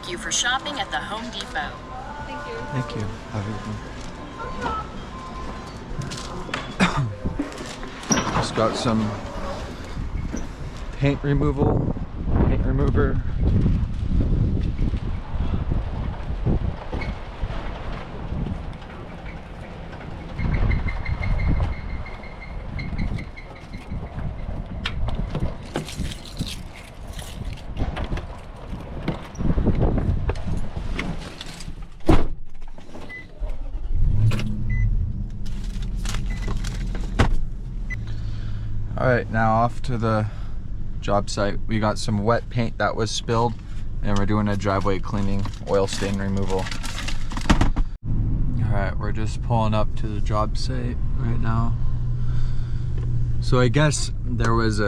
Thank you for shopping at the Home Depot. Thank you. Thank you. Have a good one. Just got some paint remover. All right, now off to the job site. We got some wet paint that was spilled, and we're doing a driveway cleaning, oil stain removal. All right, we're just pulling up to the job site right now. So I guess there was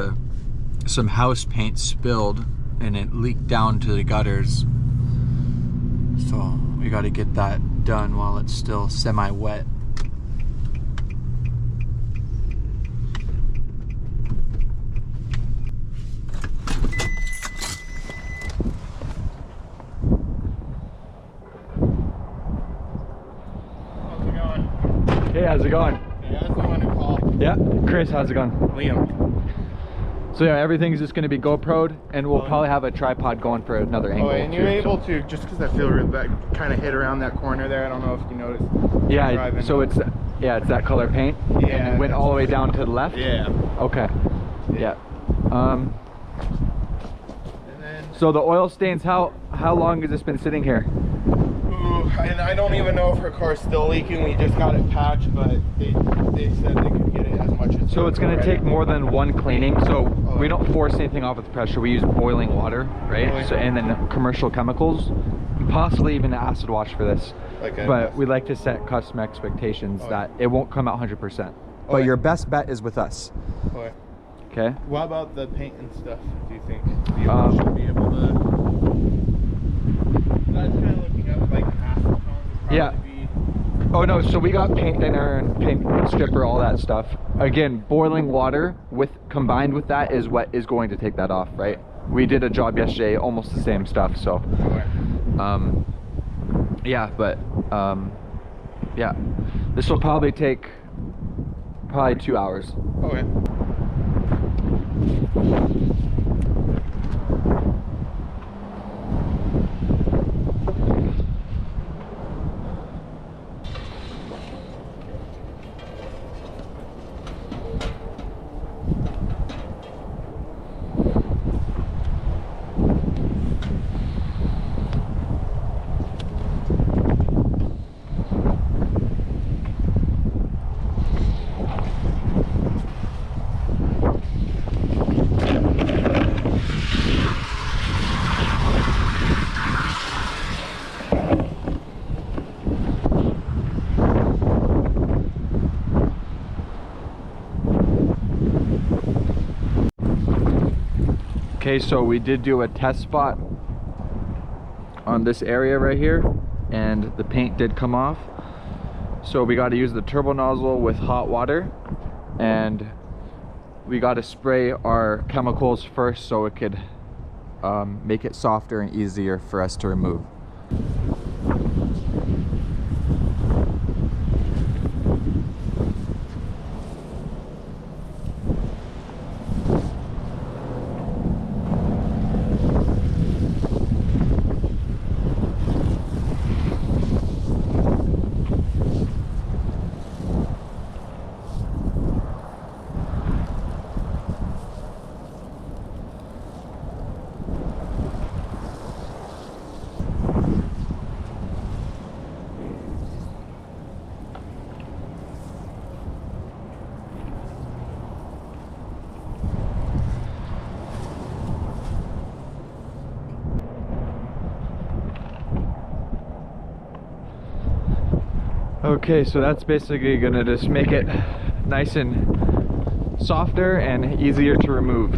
some house paint spilled and it leaked down to the gutters. So we got to get that done while it's still semi-wet. Hey, how's it going? Yeah, that's the one who called. Yeah, Chris, how's it going? Liam. So yeah, everything's just gonna be GoPro'd, and we'll probably have a tripod going for another angle. Oh, and you're too, able to, just because I feel really bad, kind of hit around that corner there. I don't know if you noticed. Yeah, Driving. so it's that color paint. Yeah, And it went all the way that's down to the left. Yeah. Okay. Yeah. And then, So the oil stains. How long has this been sitting here? and I don't even know if her car's still leaking. We just got it patched, but they said they could get it as much as. So it's gonna take more than one cleaning. So Oh. we don't force anything off with pressure. We use boiling water, right? Oh, yeah. So and then commercial chemicals, possibly even an acid wash for this. Okay. But we like to set customer expectations Oh, that it won't come out 100%. Oh, But yeah. your best bet is with us. Okay. Okay. What about the paint and stuff? Do you think you should be able to? I was kind of looking up like acetone. Yeah. Oh no, so we got paint thinner and paint stripper, all that stuff. Again, boiling water combined with that is what is going to take that off, right? We did a job yesterday, almost the same stuff, so yeah, but yeah. This will probably take 2 hours. Okay. Okay, so we did do a test spot on this area right here, and the paint did come off. So we got to use the turbo nozzle with hot water, and we got to spray our chemicals first so it could make it softer and easier for us to remove. Okay, so that's basically gonna just make it nice and softer and easier to remove.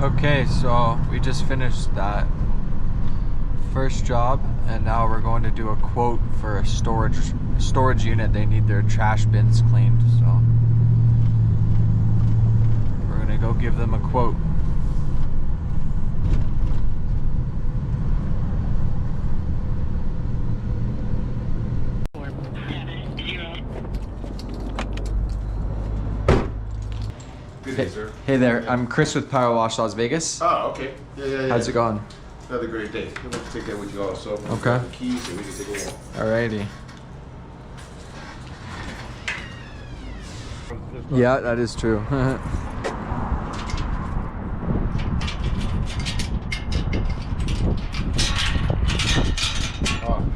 Okay, so we just finished that first job, and now we're going to do a quote for a storage unit. They need their trash bins cleaned, so we're gonna go give them a quote. Good day, sir. Hey there, I'm Chris with Power Wash Las Vegas. Oh, okay. Yeah. How's it going? Another great day. We'll have to take that with you also. Okay. The keys and we can take a walk. Alrighty. Yeah, that is true. I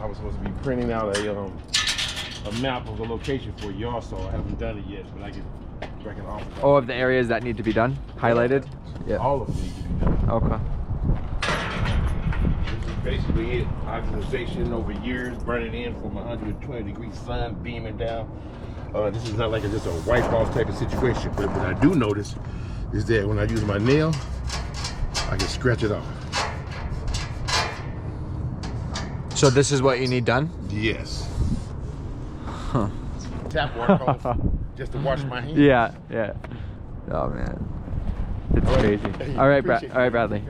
was supposed to be printing out a map of the location for you also. I haven't done it yet, but I can offer that. Oh, of the areas that need to be done? Highlighted? Yeah. All of them need to be done. Okay. This is basically it. Optimization over years, burning in from 120-degree sun, beaming down. This is not like just a wipe off type of situation, but what I do notice is that when I use my nail, I can scratch it off. So this is what you need done? Yes. Huh. Tap water off just to wash my hands. Yeah. Oh man. It's crazy. All right, Bradley.